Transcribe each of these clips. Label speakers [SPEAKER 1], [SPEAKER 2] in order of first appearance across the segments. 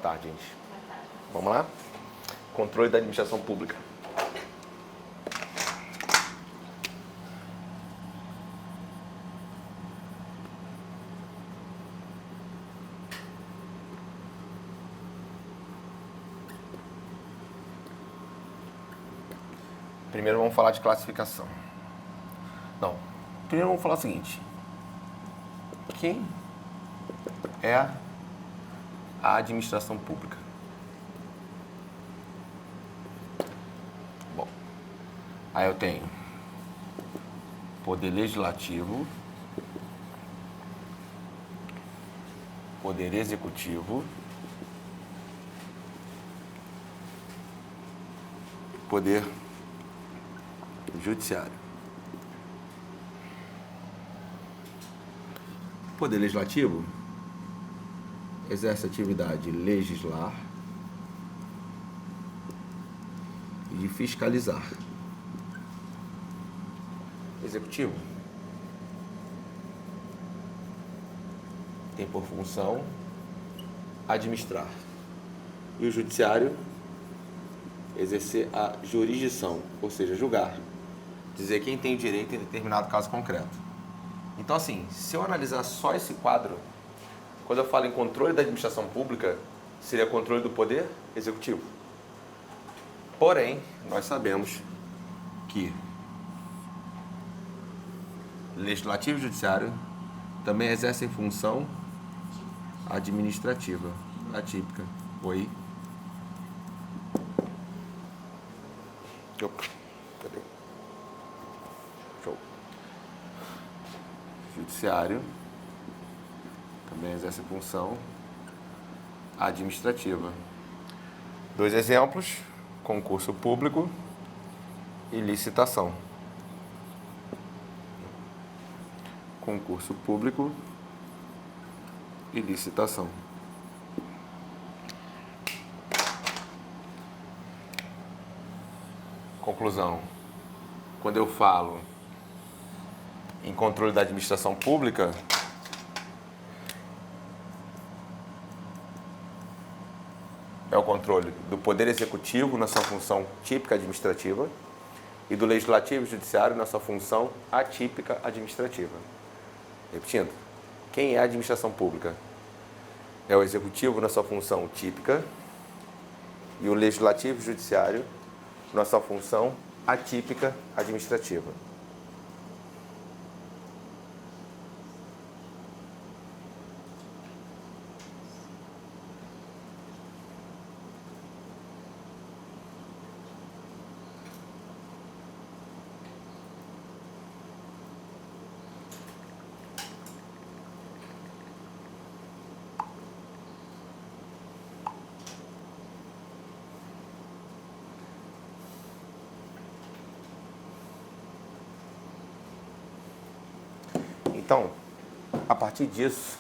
[SPEAKER 1] tarde, gente. Vamos lá? Controle da administração pública. Primeiro vamos falar de classificação. Não. Primeiro vamos falar o seguinte. Quem é a administração pública? Bom, aí eu tenho poder legislativo, poder executivo, poder judiciário. Poder legislativo exerce a atividade de legislar e de fiscalizar. Executivo tem por função administrar. E o judiciário exercer a jurisdição, ou seja, julgar. Dizer quem tem direito em determinado caso concreto. Então, assim, se eu analisar só esse quadro, quando eu falo em controle da administração pública, seria controle do poder executivo. Porém, nós sabemos que legislativo e judiciário também exercem função administrativa, atípica. Oi? Opa, cadê? Show. Judiciário também exerce função administrativa. 2 exemplos: concurso público e licitação. Concurso público e licitação. Conclusão: quando eu falo em controle da administração pública, é o controle do poder executivo na sua função típica administrativa e do legislativo e judiciário na sua função atípica administrativa. Repetindo, quem é a administração pública? É o executivo na sua função típica e o legislativo e judiciário na sua função atípica administrativa. Então, a partir disso,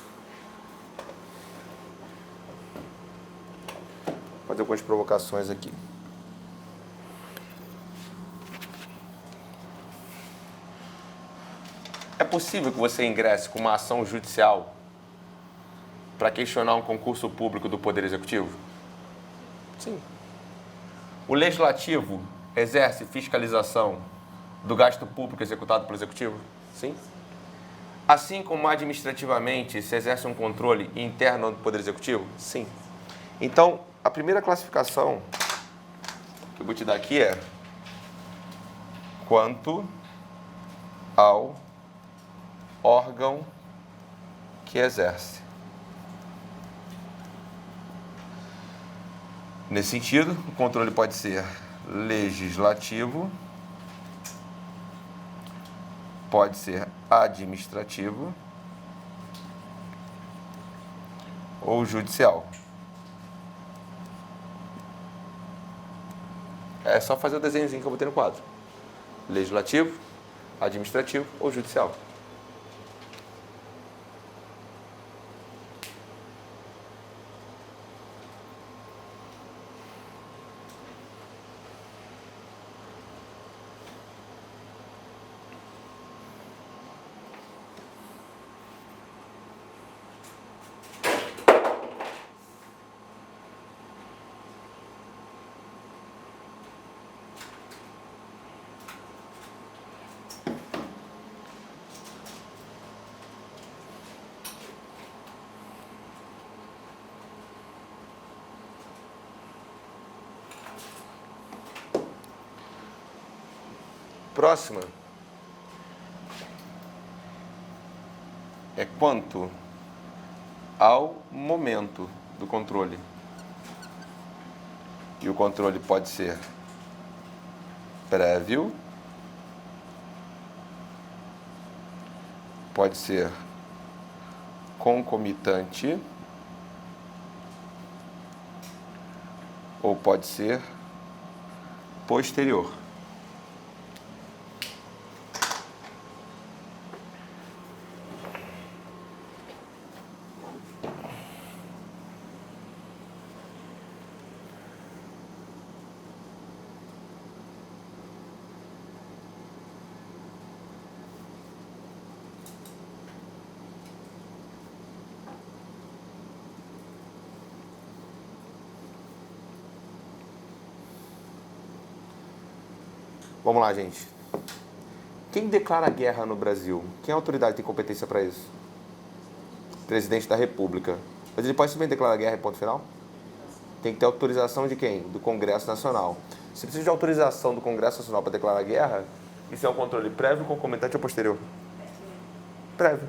[SPEAKER 1] vou fazer algumas provocações aqui. É possível que você ingresse com uma ação judicial para questionar um concurso público do Poder Executivo? Sim. O Legislativo exerce fiscalização do gasto público executado pelo Executivo? Sim. Assim como administrativamente se exerce um controle interno do Poder Executivo? Sim. Então, a primeira classificação que eu vou te dar aqui é quanto ao órgão que exerce. Nesse sentido, o controle pode ser legislativo, pode ser administrativo ou judicial. É só fazer o desenhozinho que eu botei no quadro. Legislativo, administrativo ou judicial. próxima é quanto ao momento do controle. E o controle pode ser prévio, pode ser concomitante ou pode ser posterior. Vamos lá, gente. Quem declara guerra no Brasil? Quem é a autoridade que tem competência para isso? Presidente da República. Mas ele pode também declarar guerra e ponto final? Tem que ter autorização de quem? Do Congresso Nacional. Se precisa de autorização do Congresso Nacional para declarar guerra, isso é um controle prévio, concomitante ou posterior? Prévio.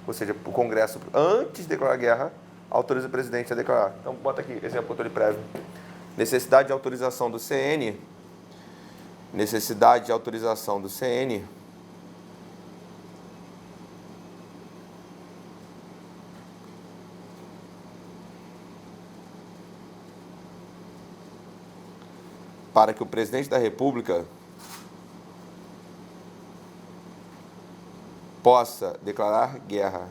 [SPEAKER 1] Ou seja, o Congresso, antes de declarar guerra, autoriza o presidente a declarar. Então, bota aqui, esse é o controle prévio. Necessidade de autorização do CN. Necessidade de autorização do CN para que o presidente da República possa declarar guerra.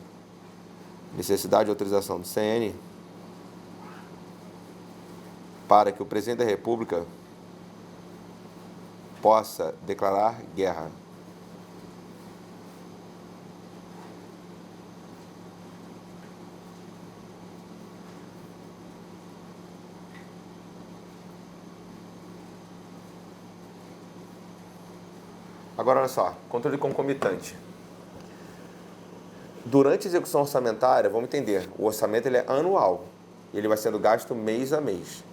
[SPEAKER 1] Necessidade de autorização do CN para que o presidente da República possa declarar guerra. Agora, olha só, controle concomitante. Durante a execução orçamentária, vamos entender, o orçamento ele é anual, ele vai sendo gasto mês a mês.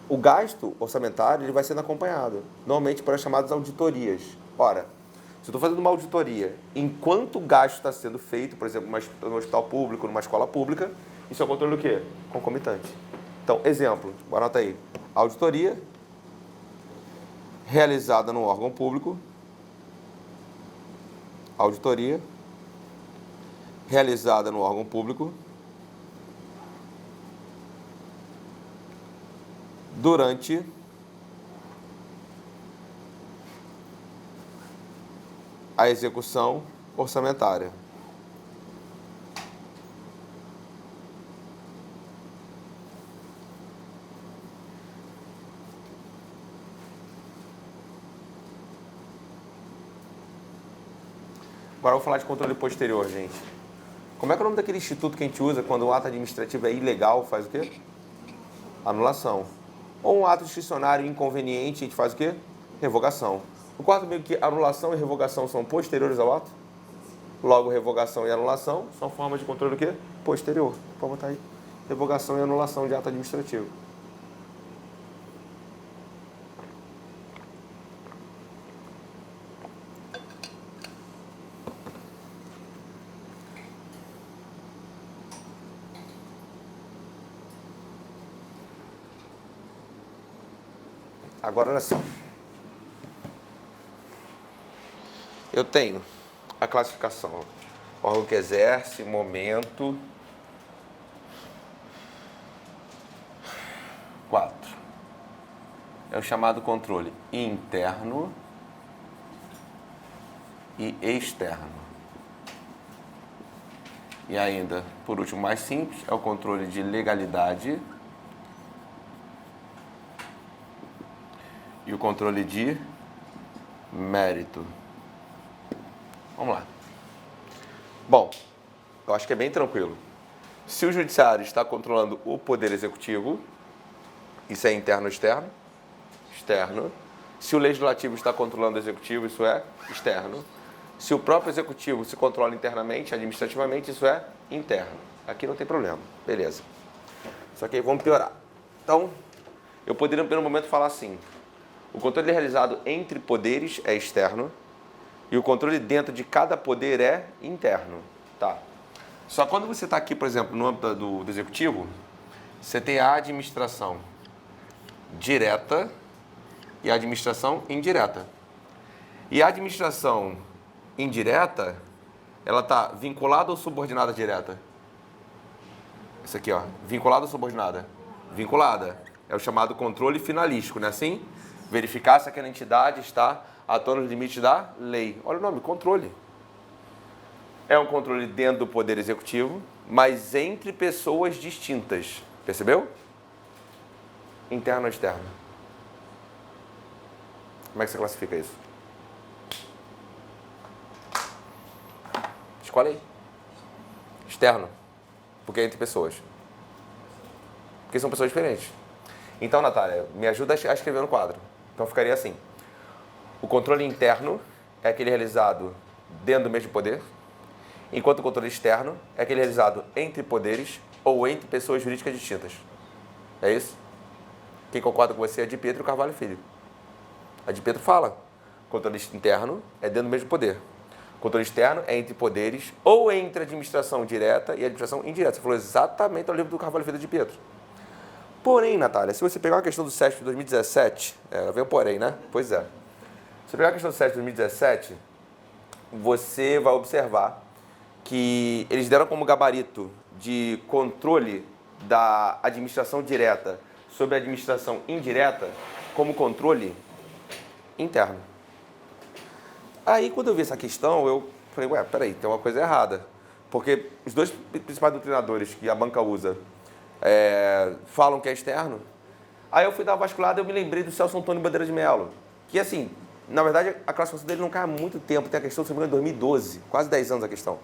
[SPEAKER 1] O gasto orçamentário ele vai sendo acompanhado, normalmente para as chamadas auditorias. Ora, se eu estou fazendo uma auditoria, enquanto o gasto está sendo feito, por exemplo, num hospital público, numa escola pública, isso é o controle do quê? Concomitante. Então, exemplo, anota aí. Auditoria realizada no órgão público. Auditoria realizada no órgão público durante a execução orçamentária. Agora eu vou falar de controle posterior, gente. Como é que é o nome daquele instituto que a gente usa quando o ato administrativo é ilegal, faz o quê? Anulação. Ou um ato discricionário inconveniente, a gente faz o quê? Revogação. No quarto meio que anulação e revogação são posteriores ao ato. Logo, revogação e anulação são formas de controle do quê? Posterior. Pode botar aí. Revogação e anulação de ato administrativo. Agora, olha só. Eu tenho a classificação. Órgão que exerce, momento. 4. É o chamado controle interno e externo. E ainda, por último, mais simples, é o controle de legalidade e o controle de mérito. Vamos lá. Bom, eu acho que é bem tranquilo. Se o judiciário está controlando o poder executivo, isso é interno ou externo? Externo. Se o legislativo está controlando o executivo, isso é externo. Se o próprio executivo se controla internamente, administrativamente, isso é interno. Aqui não tem problema. Beleza. Só que aí vamos piorar. Então, eu poderia, no primeiro momento, falar assim. O controle realizado entre poderes é externo. E o controle dentro de cada poder é interno. Tá. Só quando você está aqui, por exemplo, no âmbito do executivo, você tem a administração direta e a administração indireta. E a administração indireta, ela está vinculada ou subordinada direta? Isso aqui, ó, vinculada ou subordinada? Vinculada. É o chamado controle finalístico, não é assim? Verificar se aquela entidade está atuando nos limites da lei. Olha o nome, controle. É um controle dentro do poder executivo, mas entre pessoas distintas. Percebeu? Interno ou externo? Como é que você classifica isso? Escolhe aí. Externo. Porque é entre pessoas. Porque são pessoas diferentes. Então, Natália, me ajuda a escrever no quadro. Então, ficaria assim. O controle interno é aquele realizado dentro do mesmo poder, enquanto o controle externo é aquele realizado entre poderes ou entre pessoas jurídicas distintas. É isso? Quem concorda com você é de Pietro Carvalho Filho. A de Pietro fala, controle interno é dentro do mesmo poder. Controle externo é entre poderes ou entre administração direta e administração indireta. Você falou exatamente no livro do Carvalho Filho de Pietro. Porém, Natália, se você pegar uma questão do SESP de 2017, vem o porém, né? Pois é. Se você pegar a questão do SESP de 2017, você vai observar que eles deram como gabarito de controle da administração direta sobre a administração indireta como controle interno. Aí, quando eu vi essa questão, eu falei, ué, peraí, tem uma coisa errada. Porque os dois principais doutrinadores que a banca usa falam que é externo. Aí eu fui dar uma vasculhada e eu me lembrei do Celso Antônio Bandeira de Mello, que assim, na verdade, a classificação dele não cai há muito tempo, tem a questão, se não me engano, em 2012, quase 10 anos a questão.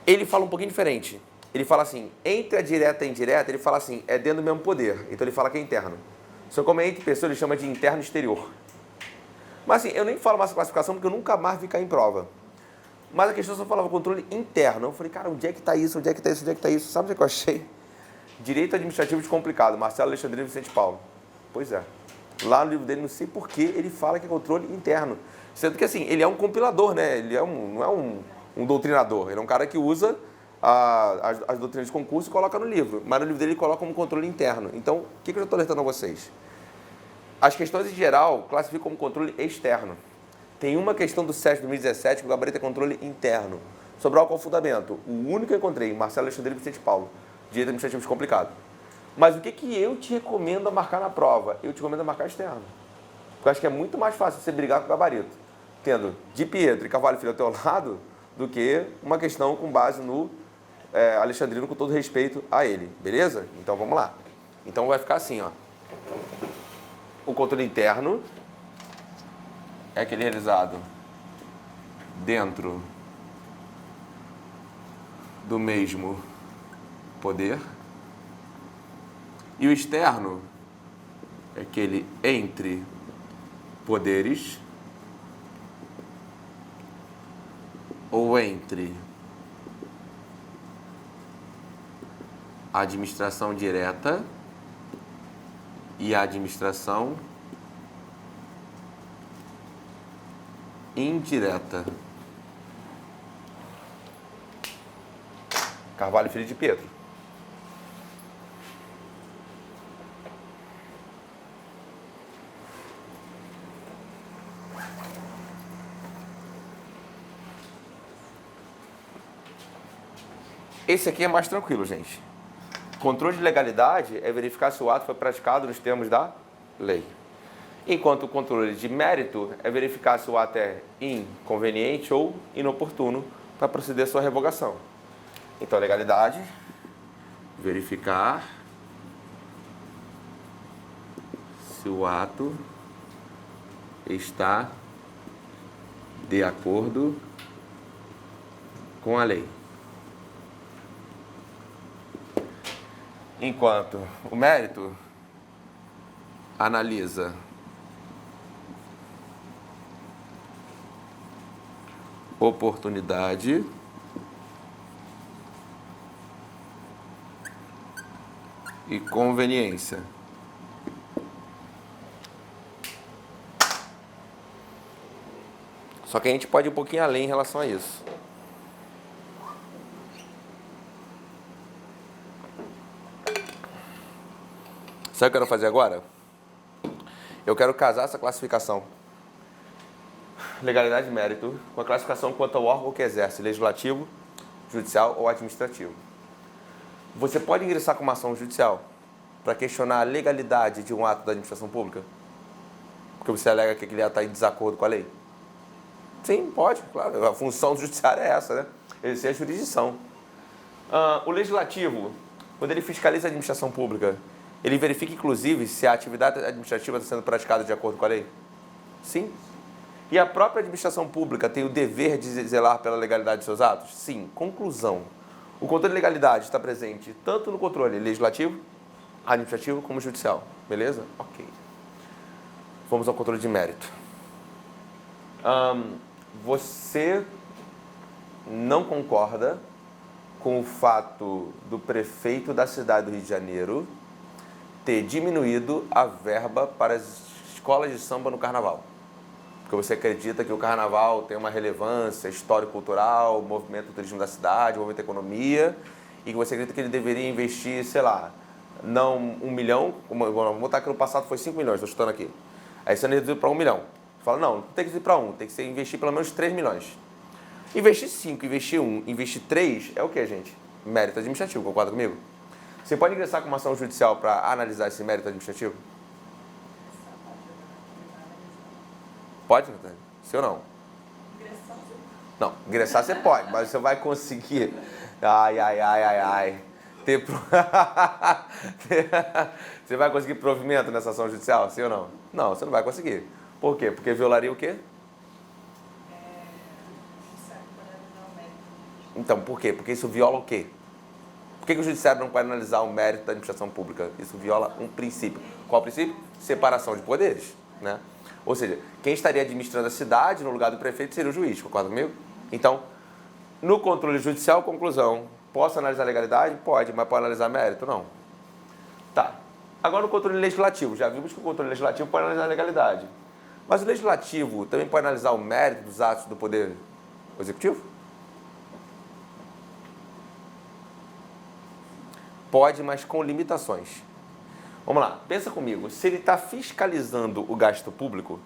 [SPEAKER 1] Ele fala um pouquinho diferente. Ele fala assim, entre a direta e a indireta, ele fala assim, é dentro do mesmo poder. Então ele fala que é interno. Só como é entre pessoas, ele chama de interno e exterior. Mas assim, eu nem falo mais essa classificação porque eu nunca mais vi cair em prova. Mas a questão só falava controle interno. Eu falei, cara, onde é que está isso? Onde é que está isso? Onde é que está isso? Sabe o que eu achei? Direito administrativo descomplicado, Marcelo Alexandrino Vicente Paulo. Pois é. Lá no livro dele, não sei por que ele fala que é controle interno. Sendo que assim, ele é um compilador, né? Ele não é um doutrinador. Ele é um cara que usa as doutrinas de concurso e coloca no livro. Mas no livro dele ele coloca como controle interno. Então, o que eu já estou alertando a vocês? As questões em geral classificam como controle externo. Tem uma questão do SESP de 2017 que o gabarito é controle interno. Sobrar qual fundamento? O único que eu encontrei, Marcelo Alexandrino Vicente Paulo. Direito administrativo descomplicado. Mas o que eu te recomendo a marcar na prova? Eu te recomendo a marcar externo. Porque eu acho que é muito mais fácil você brigar com o gabarito, tendo Di Pietro e Carvalho Filho ao teu lado, do que uma questão com base no Alexandrino, com todo respeito a ele. Beleza? Então vamos lá. Então vai ficar assim, ó. O controle interno é aquele realizado dentro do mesmo poder. E o externo é aquele entre poderes ou entre a administração direta e a administração indireta. Carvalho Filho de Pietro. Esse aqui é mais tranquilo, gente. Controle de legalidade é verificar se o ato foi praticado nos termos da lei. Enquanto o controle de mérito é verificar se o ato é inconveniente ou inoportuno para proceder à sua revogação. Então, legalidade, verificar se o ato está de acordo com a lei. Enquanto o mérito analisa oportunidade e conveniência. Só que a gente pode ir um pouquinho além em relação a isso. Sabe o que eu quero fazer agora? Eu quero casar essa classificação, legalidade e mérito, com a classificação quanto ao órgão que exerce, legislativo, judicial ou administrativo. Você pode ingressar com uma ação judicial para questionar a legalidade de um ato da administração pública? Porque você alega que aquele ato está em desacordo com a lei? Sim, pode, claro. A função do judiciário é essa, né? Exercer a jurisdição. O legislativo, quando ele fiscaliza a administração pública, ele verifica, inclusive, se a atividade administrativa está sendo praticada de acordo com a lei? Sim. E a própria administração pública tem o dever de zelar pela legalidade de seus atos? Sim. Conclusão. O controle de legalidade está presente tanto no controle legislativo, administrativo, como judicial. Beleza? Ok. Vamos ao controle de mérito. Você não concorda com o fato do prefeito da cidade do Rio de Janeiro ter diminuído a verba para as escolas de samba no carnaval? Porque você acredita que o carnaval tem uma relevância histórico-cultural, movimento do turismo da cidade, movimento da economia, e que você acredita que ele deveria investir, sei lá, não 1 milhão, vamos botar que no passado foi 5 milhões, estou chutando aqui. Aí você reduziu para 1 milhão. Você fala, não tem que ir para 1, tem que ser investir pelo menos 3 milhões. Investir 5, investir 1, investir 3 é o que, gente? Mérito administrativo, concorda comigo? Você pode ingressar com uma ação judicial para analisar esse mérito administrativo? Pode, Natália? Sim ou não? Não, ingressar você pode, mas você vai conseguir. Ai. Você vai conseguir provimento nessa ação judicial, sim ou não? Não, você não vai conseguir. Por quê? Porque violaria o quê? Então, por quê? Porque isso viola o quê? Por que o judiciário não pode analisar o mérito da administração pública? Isso viola um princípio. Qual princípio? Separação de poderes, né? Ou seja, quem estaria administrando a cidade no lugar do prefeito seria o juiz, concorda comigo? Então, no controle judicial, conclusão, posso analisar legalidade? Pode, mas pode analisar mérito? Não. Tá. Agora no controle legislativo, já vimos que o controle legislativo pode analisar a legalidade. Mas o legislativo também pode analisar o mérito dos atos do poder executivo? Pode, mas com limitações. Vamos lá, pensa comigo. Se ele está fiscalizando o gasto público,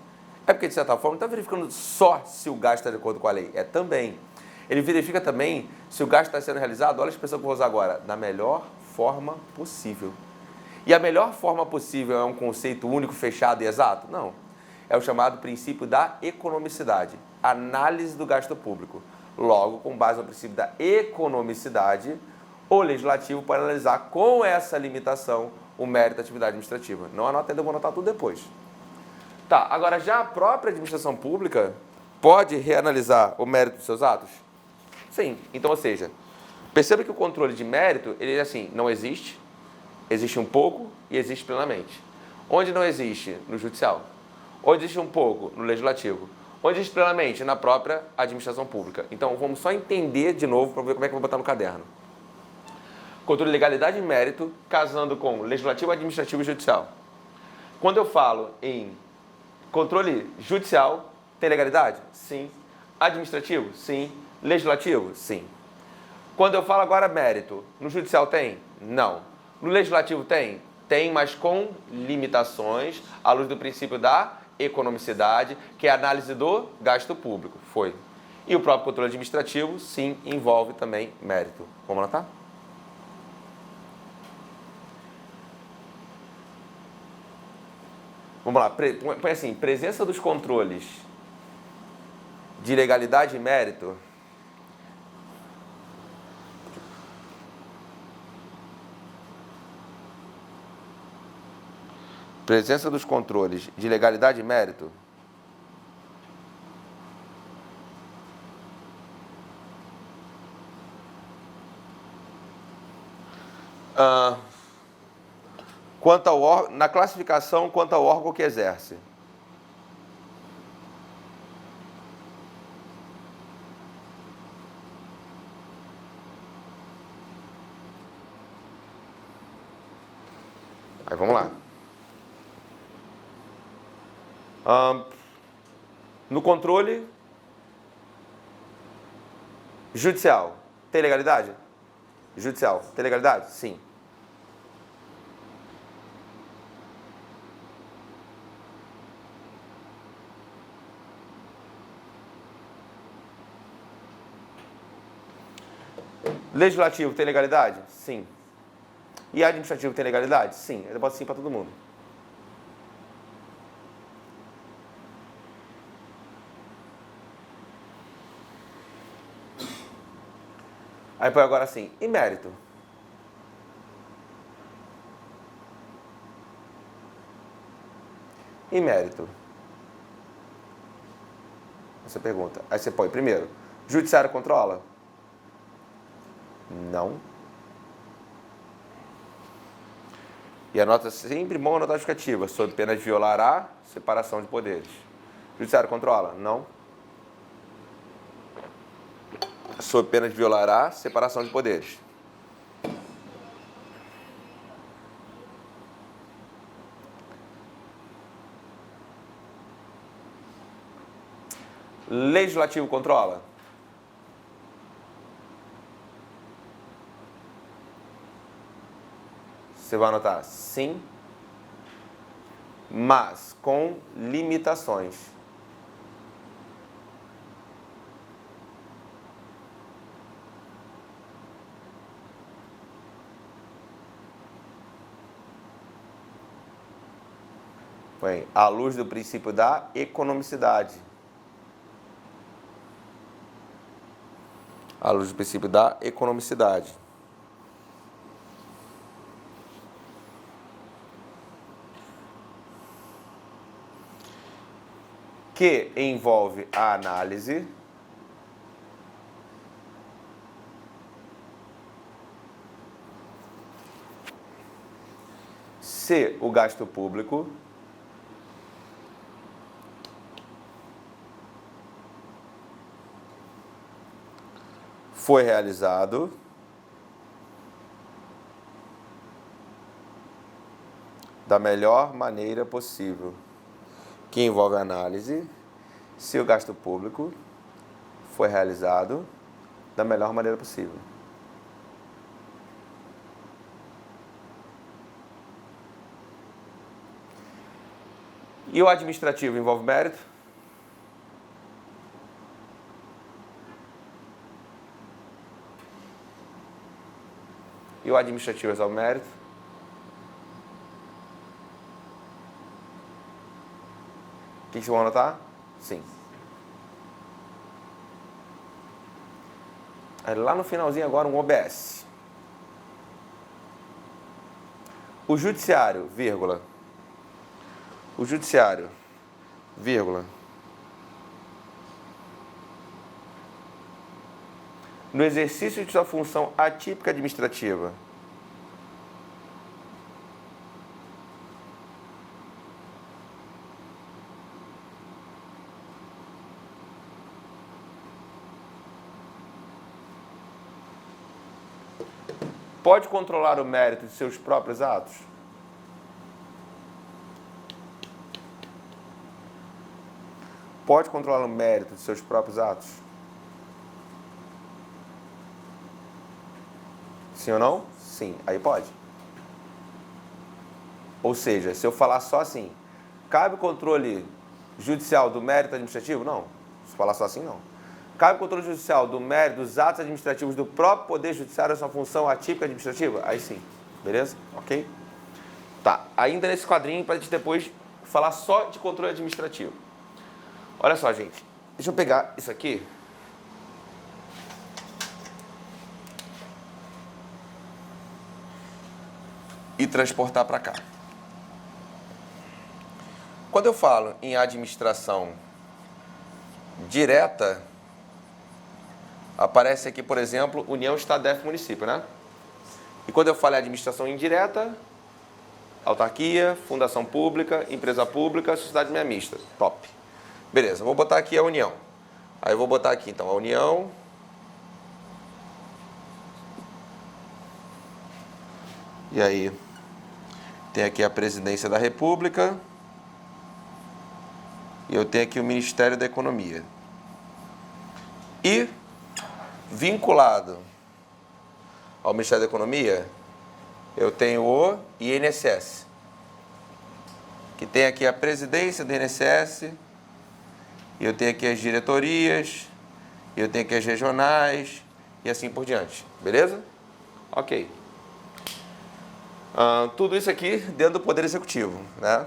[SPEAKER 1] é porque, de certa forma, não está verificando só se o gasto está de acordo com a lei. É também. Ele verifica também se o gasto está sendo realizado, olha a expressão que eu vou usar agora, da melhor forma possível. E a melhor forma possível é um conceito único, fechado e exato? Não. É o chamado princípio da economicidade. Análise do gasto público. Logo, com base no princípio da economicidade, o legislativo pode analisar com essa limitação o mérito da atividade administrativa. Não anota ainda, eu vou anotar tudo depois. Tá, agora já a própria administração pública pode reanalisar o mérito dos seus atos? Sim. Então, ou seja, perceba que o controle de mérito, ele é assim, não existe, existe um pouco e existe plenamente. Onde não existe? No judicial. Onde existe um pouco? No legislativo. Onde existe plenamente? Na própria administração pública. Então, vamos só entender de novo para ver como é que eu vou botar no caderno. Controle de legalidade e mérito, casando com legislativo, administrativo e judicial. Quando eu falo em controle judicial, tem legalidade? Sim. Administrativo? Sim. Legislativo? Sim. Quando eu falo agora mérito, no judicial tem? Não. No legislativo tem? Tem, mas com limitações, à luz do princípio da economicidade, que é a análise do gasto público. Foi. E o próprio controle administrativo, sim, envolve também mérito. Vamos anotar? Vamos lá, põe assim, presença dos controles de legalidade e mérito. Presença dos controles de legalidade e mérito. Quanto ao na classificação, quanto ao órgão que exerce. Aí vamos lá. No controle, Judicial, tem legalidade? Judicial, tem legalidade? Sim. Legislativo tem legalidade? Sim. E administrativo tem legalidade? Sim. Eu boto sim para todo mundo. Aí põe agora assim, e mérito? E mérito? Você pergunta. Aí você põe primeiro, judiciário controla? Não. E a nota sempre bom a nota justificativa, sob pena de violar a separação de poderes. Judiciário controla? Não. Sob pena de violar a separação de poderes. Legislativo controla? Você vai anotar sim, mas com limitações. Põe à luz do princípio da economicidade. À luz do princípio da economicidade. Que envolve a análise se o gasto público foi realizado da melhor maneira possível. Que envolve a análise se o gasto público foi realizado da melhor maneira possível. E o administrativo envolve mérito? E o administrativo resolve mérito? O que vocês vão anotar? Sim. Aí lá no finalzinho agora um OBS. O judiciário, vírgula. O judiciário, vírgula. No exercício de sua função atípica administrativa. Pode controlar o mérito de seus próprios atos? Pode controlar o mérito de seus próprios atos? Sim ou não? Sim. Aí pode. Ou seja, se eu falar só assim, cabe o controle judicial do mérito administrativo? Não. Se falar só assim, não. Cabe o controle judicial do mérito dos atos administrativos do próprio Poder Judiciário a sua função atípica administrativa? Aí sim. Beleza? Ok? Tá. Ainda nesse quadrinho, para a gente depois falar só de controle administrativo. Olha só, gente. Deixa eu pegar isso aqui. E transportar para cá. Quando eu falo em administração direta, aparece aqui, por exemplo, União, Estado, DF, Município, né? E quando eu falo em administração indireta, autarquia, fundação pública, empresa pública, sociedade meia mista. Top. Beleza, vou botar aqui a União. Aí eu vou botar aqui, então, a União. E aí, tem aqui a Presidência da República. E eu tenho aqui o Ministério da Economia. E Vinculado ao Ministério da Economia, eu tenho o INSS, que tem aqui a presidência do INSS, e eu tenho aqui as diretorias, e eu tenho aqui as regionais, e assim por diante. Beleza? Ok. Tudo isso aqui dentro do Poder Executivo, né?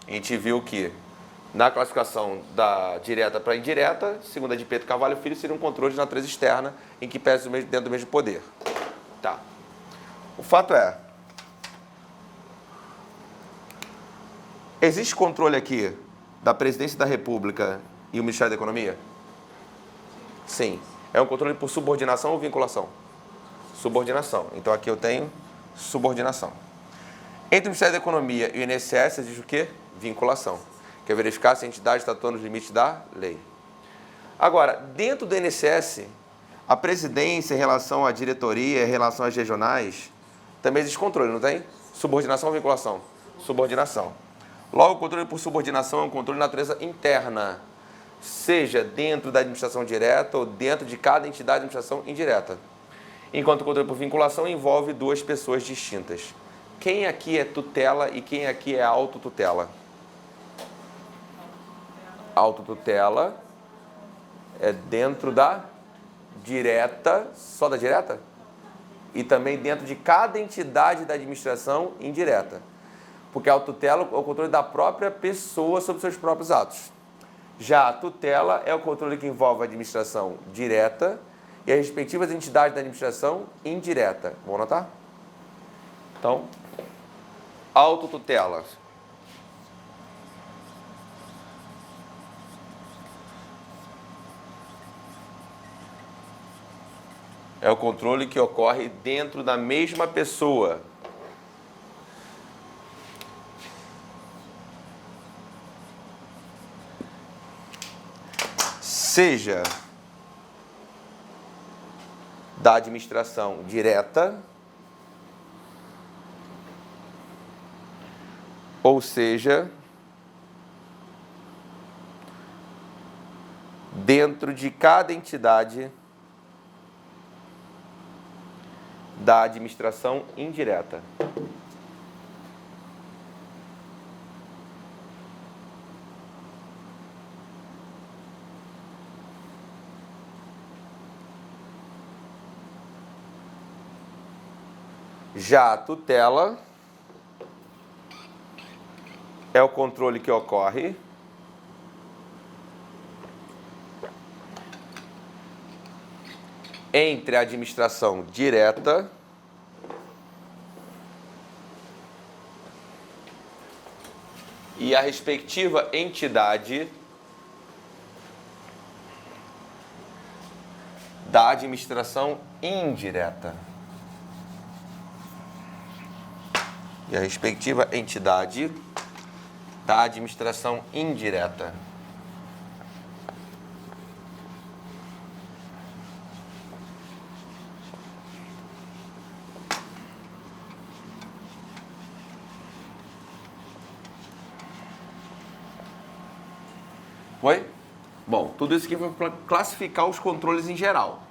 [SPEAKER 1] A gente viu que na classificação da direta para indireta, segundo a de Pedro Carvalho Filho, seria um controle de natureza externa em que pese dentro do mesmo poder. Tá. O fato é, existe controle aqui da Presidência da República e o Ministério da Economia? Sim. É um controle por subordinação ou vinculação? Subordinação. Então aqui eu tenho subordinação. Entre o Ministério da Economia e o INSS existe o quê? Vinculação. Que é verificar se a entidade está atuando nos limites da lei. Agora, dentro do INSS, a presidência em relação à diretoria, em relação às regionais, também existe controle, não tem? Subordinação ou vinculação? Subordinação. Logo, o controle por subordinação é um controle de natureza interna, seja dentro da administração direta ou dentro de cada entidade de administração indireta. Enquanto o controle por vinculação envolve duas pessoas distintas. Quem aqui é tutela e quem aqui é autotutela? Autotutela é dentro da direta, só da direta? E também dentro de cada entidade da administração indireta. Porque a autotutela é o controle da própria pessoa sobre seus próprios atos. Já a tutela é o controle que envolve a administração direta e as respectivas entidades da administração indireta. Vamos anotar? Então, autotutela. É o controle que ocorre dentro da mesma pessoa. Seja da administração direta, ou seja, dentro de cada entidade da administração indireta. Já a tutela é o controle que ocorre entre a administração direta e a respectiva entidade da administração indireta. E a respectiva entidade da administração indireta. Foi? Bom, tudo isso aqui foi para classificar os controles em geral.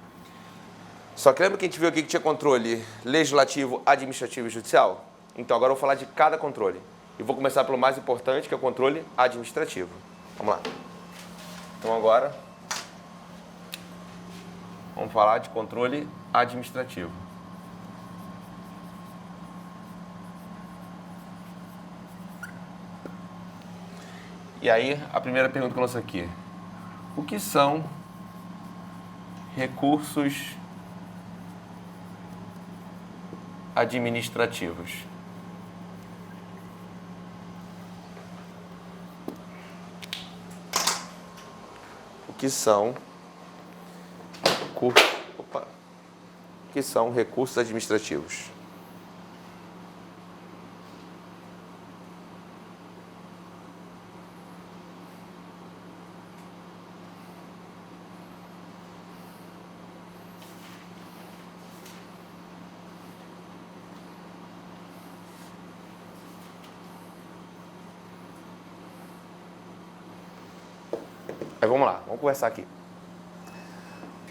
[SPEAKER 1] Só que lembra que a gente viu aqui que tinha controle legislativo, administrativo e judicial? Então agora eu vou falar de cada controle. E vou começar pelo mais importante, que é o controle administrativo. Vamos lá. Então agora, vamos falar de controle administrativo. E aí, a primeira pergunta que eu lanço aqui. O que são recursos administrativos? O que são recursos administrativos? Aí vamos lá, vamos conversar aqui.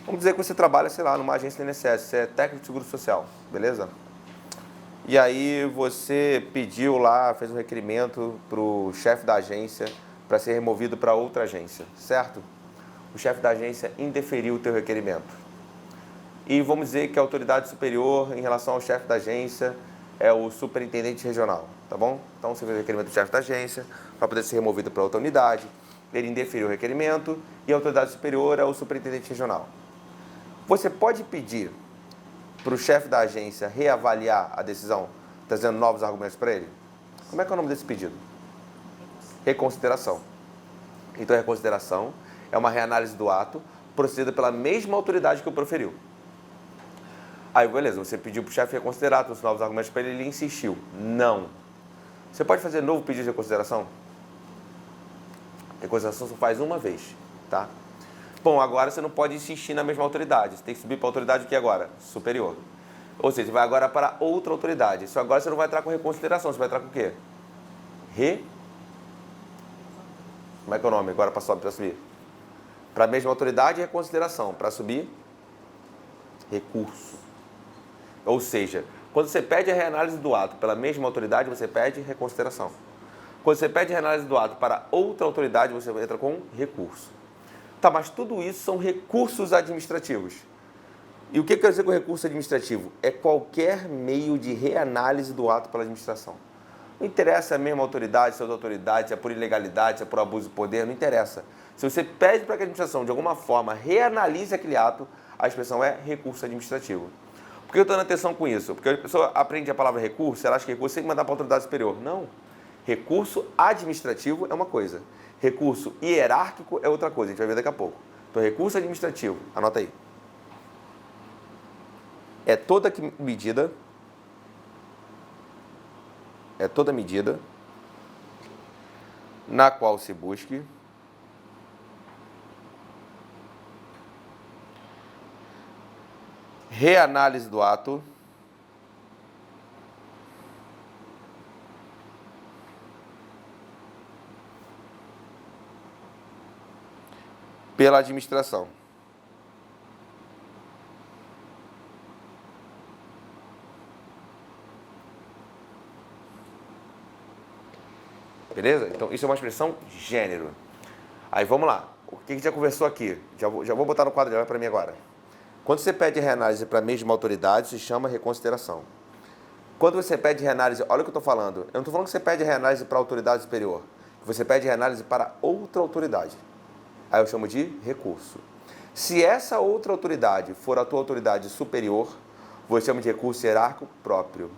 [SPEAKER 1] Vamos dizer que você trabalha, sei lá, numa agência do INSS, você é técnico de seguro social, beleza? E aí você pediu lá, fez um requerimento para o chefe da agência para ser removido para outra agência, certo? O chefe da agência indeferiu o teu requerimento. E vamos dizer que a autoridade superior em relação ao chefe da agência é o superintendente regional, tá bom? Então você fez o requerimento do chefe da agência para poder ser removido para outra unidade, ele indeferiu o requerimento e a autoridade superior é o superintendente regional. Você pode pedir para o chefe da agência reavaliar a decisão, trazendo novos argumentos para ele? Como é que é o nome desse pedido? Reconsideração. Então, a reconsideração é uma reanálise do ato procedida pela mesma autoridade que o proferiu. Aí, beleza, você pediu para o chefe reconsiderar, trouxe novos argumentos para ele, ele insistiu. Não. Você pode fazer novo pedido de reconsideração? Reconsideração só faz uma vez, tá? Bom, agora você não pode insistir na mesma autoridade. Você tem que subir para a autoridade o que agora? Superior. Ou seja, vai agora para outra autoridade. Só agora você não vai entrar com reconsideração, você vai entrar com o quê? Como é que é o nome agora para subir? Para a mesma autoridade, reconsideração. Para subir, recurso. Ou seja, quando você pede a reanálise do ato pela mesma autoridade, você pede reconsideração. Quando você pede a reanálise do ato para outra autoridade, você entra com recurso. Tá, mas tudo isso são recursos administrativos. E o que quer dizer com recurso administrativo? É qualquer meio de reanálise do ato pela administração. Não interessa se é a mesma autoridade, se é outra autoridade, se é por ilegalidade, se é por abuso de poder, não interessa. Se você pede para que a administração, de alguma forma, reanalise aquele ato, a expressão é recurso administrativo. Por que eu estou dando atenção com isso? Porque a pessoa aprende a palavra recurso, ela acha que recurso tem que mandar para a autoridade superior. Não. Recurso administrativo é uma coisa. Recurso hierárquico é outra coisa, a gente vai ver daqui a pouco. Então, recurso administrativo, anota aí. É toda medida na qual se busque reanálise do ato pela administração. Beleza? Então, isso é uma expressão gênero. Aí, vamos lá. O que a gente já conversou aqui? Já vou botar no quadro, olha para mim agora. Quando você pede reanálise para a mesma autoridade, se chama reconsideração. Quando você pede reanálise, olha o que eu estou falando. Eu não estou falando que você pede reanálise para a autoridade superior. Você pede reanálise para outra autoridade. Aí eu chamo de recurso. Se essa outra autoridade for a tua autoridade superior, você chama de recurso hierárquico próprio.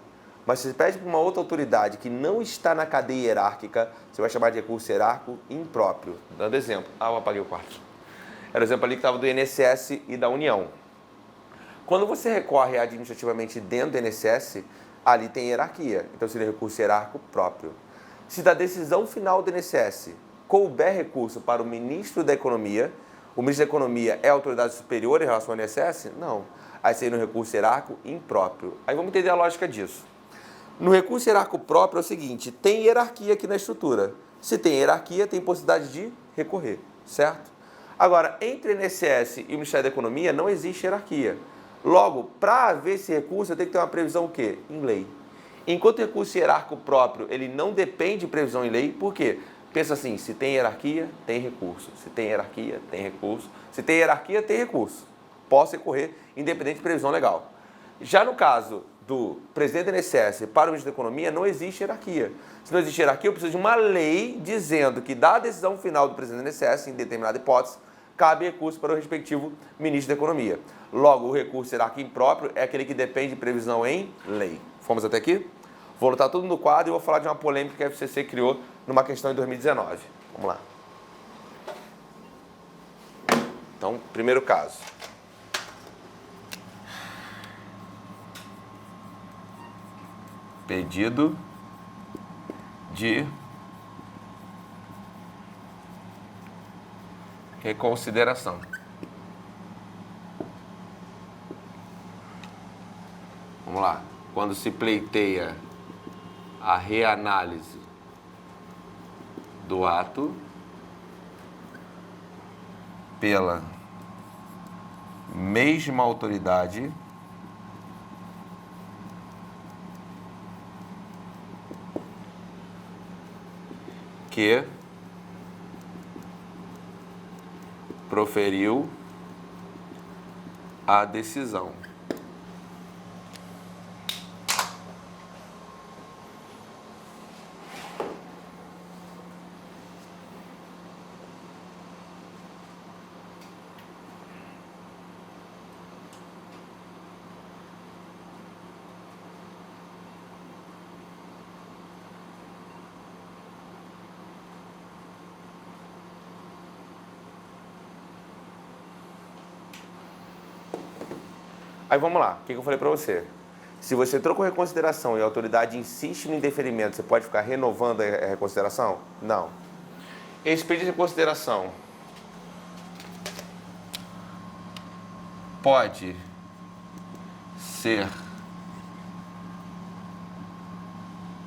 [SPEAKER 1] Mas se você pede para uma outra autoridade que não está na cadeia hierárquica, você vai chamar de recurso hierárquico impróprio. Dando exemplo. Eu apaguei o quarto. Era o exemplo ali que estava do INSS e da União. Quando você recorre administrativamente dentro do INSS, ali tem hierarquia. Então seria recurso hierárquico próprio. Se da decisão final do INSS couber recurso para o ministro da Economia, o ministro da Economia é a autoridade superior em relação ao INSS? Não. Aí seria um recurso hierárquico impróprio. Aí vamos entender a lógica disso. No recurso hierárquico próprio é o seguinte, tem hierarquia aqui na estrutura. Se tem hierarquia, tem possibilidade de recorrer, certo? Agora, entre o INSS e o Ministério da Economia não existe hierarquia. Logo, para haver esse recurso, eu tenho que ter uma previsão o quê? Em lei. Enquanto o recurso hierárquico próprio, ele não depende de previsão em lei, por quê? Pensa assim, se tem hierarquia, tem recurso. Se tem hierarquia, tem recurso. Se tem hierarquia, tem recurso. Posso recorrer, independente de previsão legal. Já no caso do presidente do INSS para o ministro da Economia, não existe hierarquia. Se não existe hierarquia, eu preciso de uma lei dizendo que da decisão final do presidente do INSS, em determinada hipótese, cabe recurso para o respectivo ministro da Economia. Logo, o recurso hierárquico impróprio é aquele que depende de previsão em lei. Fomos até aqui? Vou anotar tudo no quadro e vou falar de uma polêmica que a FCC criou numa questão em 2019. Vamos lá. Então, primeiro caso. Pedido de reconsideração. Vamos lá. Quando se pleiteia a reanálise do ato pela mesma autoridade que proferiu a decisão. Aí vamos lá, o que eu falei para você? Se você trocou reconsideração e a autoridade insiste no indeferimento, você pode ficar renovando a reconsideração? Não. Esse pedido de reconsideração pode ser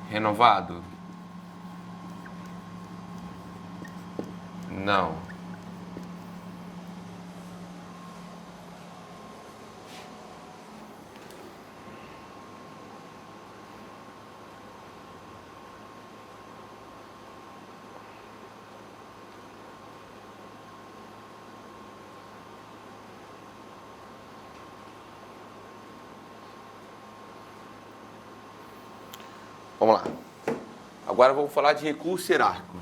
[SPEAKER 1] renovado? Não. Vamos lá. Agora vamos falar de recurso hierárquico.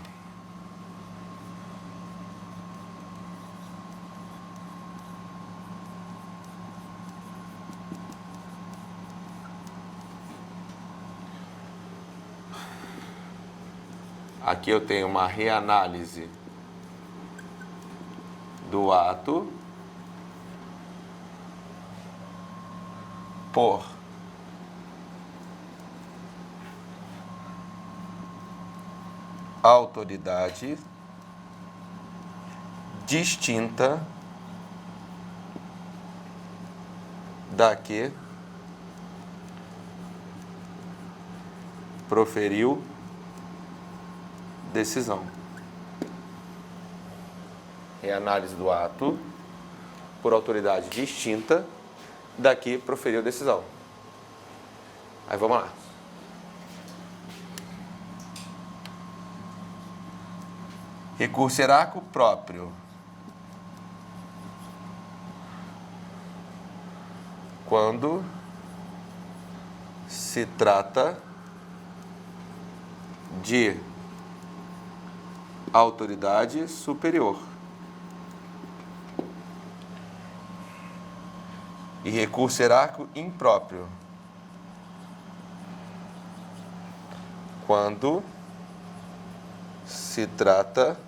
[SPEAKER 1] Aqui eu tenho uma reanálise do ato por autoridade distinta da que proferiu decisão. Reanálise do ato por autoridade distinta da que proferiu decisão. Aí vamos lá. Recurso hierárquico próprio. Quando se trata de autoridade superior. E recurso hierárquico impróprio. Quando se trata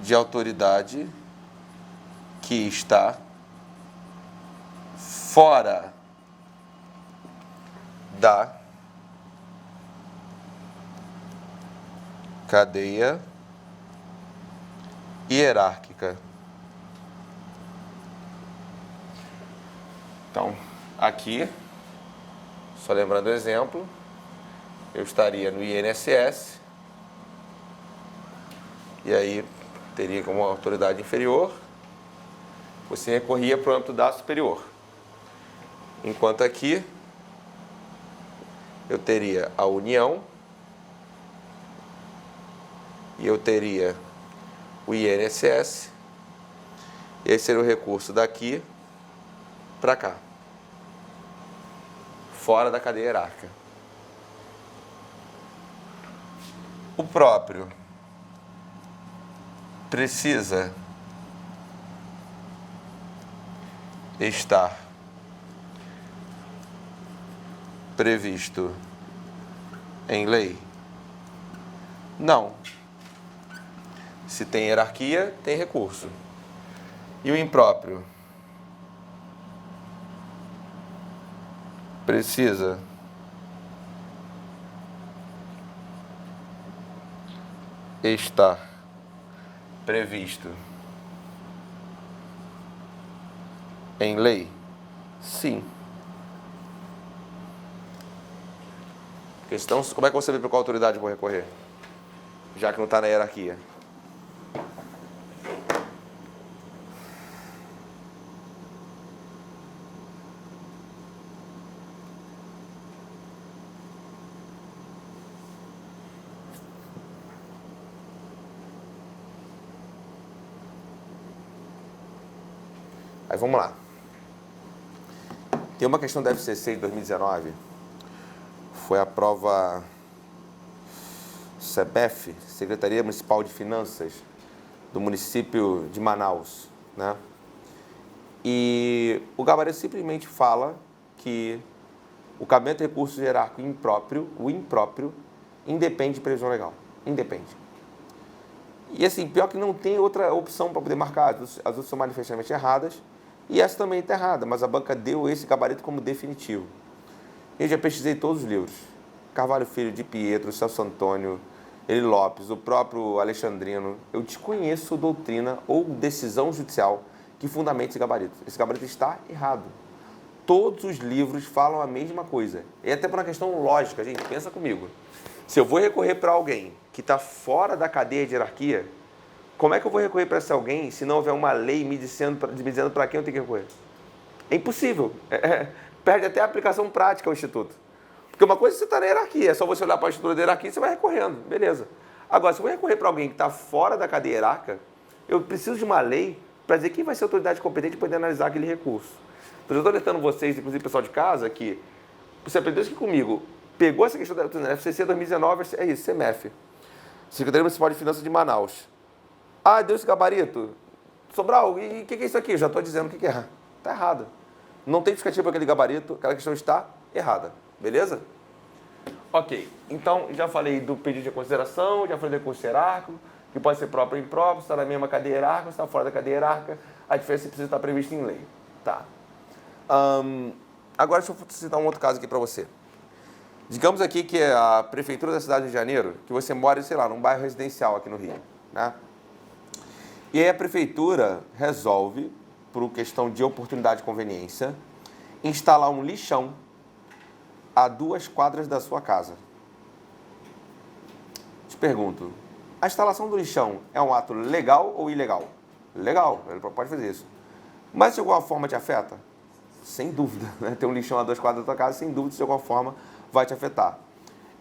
[SPEAKER 1] de autoridade que está fora da cadeia hierárquica. Então, aqui, só lembrando o exemplo, eu estaria no INSS e aí teria como autoridade inferior, você recorria para o âmbito da superior. Enquanto aqui, eu teria a União e eu teria o INSS, e esse seria o recurso daqui para cá, fora da cadeia hierárquica. O próprio precisa estar previsto em lei? Não. Se tem hierarquia, tem recurso. E o impróprio? Precisa estar previsto em lei? Sim. Questão, como é que você vê para qual autoridade eu vou recorrer? Já que não está na hierarquia. Aí vamos lá. Tem uma questão da FCC de 2019, foi a prova SEBEF, Secretaria Municipal de Finanças, do município de Manaus, né? E o gabarito simplesmente fala que o cabimento de recurso hierárquico impróprio, o impróprio, independe de previsão legal. Independe. E assim, pior que não tem outra opção para poder marcar. As outras são manifestamente erradas e essa também está errada, mas a banca deu esse gabarito como definitivo. Eu já pesquisei todos os livros. Carvalho Filho, de Pietro, Celso Antônio, Eli Lopes, o próprio Alexandrino. Eu desconheço doutrina ou decisão judicial que fundamente esse gabarito. Esse gabarito está errado. Todos os livros falam a mesma coisa. E até por uma questão lógica, gente, pensa comigo. Se eu vou recorrer para alguém que está fora da cadeia de hierarquia, como é que eu vou recorrer para esse alguém se não houver uma lei me dizendo para quem eu tenho que recorrer? É impossível. Perde até a aplicação prática ao Instituto. Porque uma coisa é você está na hierarquia, é só você olhar para a estrutura da hierarquia e você vai recorrendo, beleza. Agora, se eu vou recorrer para alguém que está fora da cadeia hierárquica, eu preciso de uma lei para dizer quem vai ser a autoridade competente para poder analisar aquele recurso. Então, eu estou alertando vocês, inclusive o pessoal de casa, que você aprendeu isso aqui comigo, pegou essa questão da FCC 2019, é isso, CEMEF, Secretaria Municipal de Finanças de Manaus. Ah, deu esse gabarito? Sobral, e o que é isso aqui? Eu já estou dizendo o que é. Está errado. Não tem justificativa para aquele gabarito, aquela questão está errada. Beleza? Ok, então já falei do pedido de consideração, já falei do recurso hierárquico, que pode ser próprio ou impróprio, se está na mesma cadeia hierárquica, se está fora da cadeia hierárquica, a diferença precisa estar prevista em lei. Tá. Agora deixa eu citar um outro caso aqui para você. Digamos aqui que é a prefeitura da cidade de Janeiro, que você mora, sei lá, num bairro residencial aqui no Rio, né? E aí a prefeitura resolve, por questão de oportunidade e conveniência, instalar um lixão a 2 quadras da sua casa. Te pergunto, a instalação do lixão é um ato legal ou ilegal? Legal, ele pode fazer isso. Mas de alguma forma te afeta? Sem dúvida, né? Ter um lixão a 2 quadras da tua casa, sem dúvida, de alguma forma vai te afetar.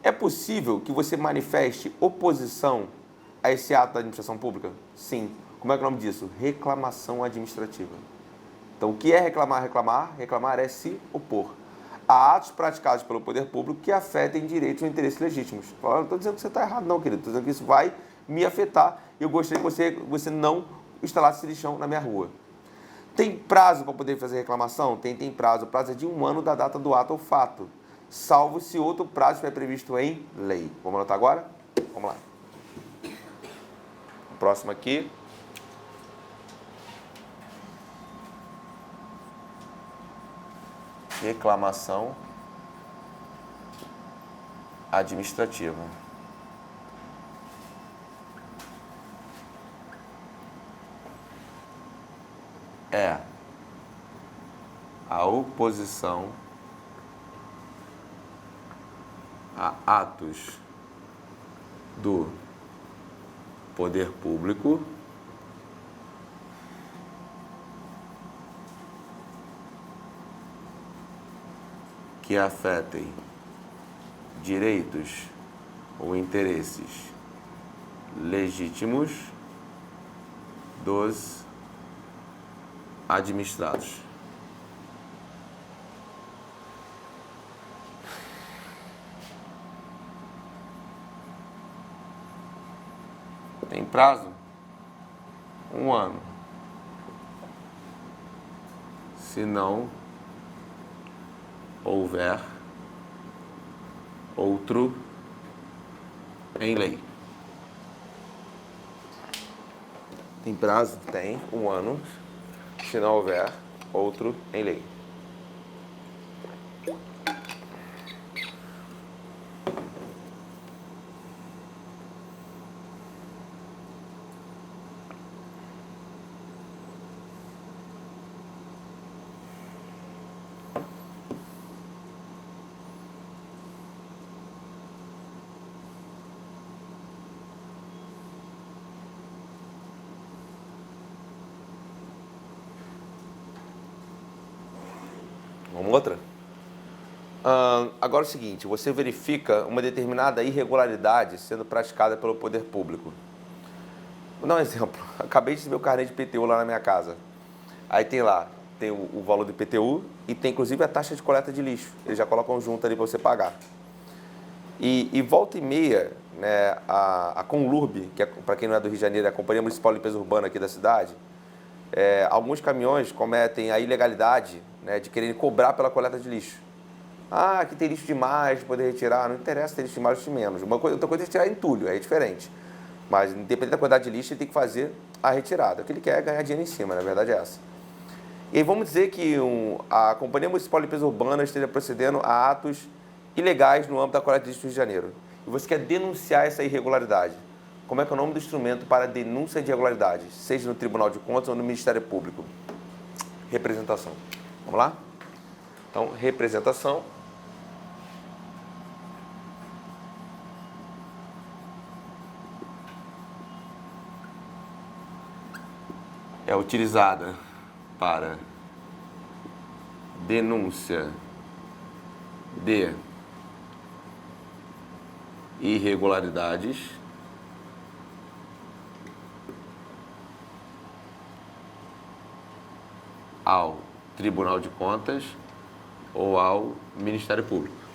[SPEAKER 1] É possível que você manifeste oposição a esse ato da administração pública? Sim. Como é que é o nome disso? Reclamação administrativa. Então, o que é reclamar? Reclamar é se opor a atos praticados pelo poder público que afetem direitos ou interesses legítimos. Eu não estou dizendo que você está errado, não, querido. Estou dizendo que isso vai me afetar e eu gostaria que você não instalasse esse lixão na minha rua. Tem prazo para poder fazer reclamação? Tem prazo. O prazo é de 1 ano da data do ato ou fato, salvo se outro prazo estiver previsto em lei. Vamos anotar agora? Vamos lá. Próximo aqui. Reclamação administrativa. É a oposição a atos do poder público que afetem direitos ou interesses legítimos dos administrados. Tem prazo? 1 ano. Se não houver outro em lei. Tem prazo? Tem 1 ano. Se não houver outro em lei. Vamos outra? Agora é o seguinte, você verifica uma determinada irregularidade sendo praticada pelo poder público. Vou dar um exemplo. Acabei de receber o carnê de IPTU lá na minha casa. Aí tem lá, tem o valor do IPTU e tem inclusive a taxa de coleta de lixo. Eles já colocam junto ali para você pagar. E volta e meia, né, a Conlurb, que é, para quem não é do Rio de Janeiro, é a Companhia Municipal de Limpeza Urbana aqui da cidade, alguns caminhões cometem a ilegalidade, né, de quererem cobrar pela coleta de lixo. Ah, aqui tem lixo demais, poder retirar. Não interessa ter lixo de mais ou de menos. Outra coisa é retirar entulho, é diferente. Mas, independente da quantidade de lixo, ele tem que fazer a retirada. O que ele quer é ganhar dinheiro em cima, na verdade é essa. E aí vamos dizer que a Companhia Municipal de Limpeza Urbana esteja procedendo a atos ilegais no âmbito da coleta de lixo do Rio de Janeiro. E você quer denunciar essa irregularidade. Como é que é o nome do instrumento para denúncia de irregularidades? Seja no Tribunal de Contas ou no Ministério Público. Representação. Vamos lá? Então, representação. É utilizada para denúncia de irregularidades ao Tribunal de Contas ou ao Ministério Público.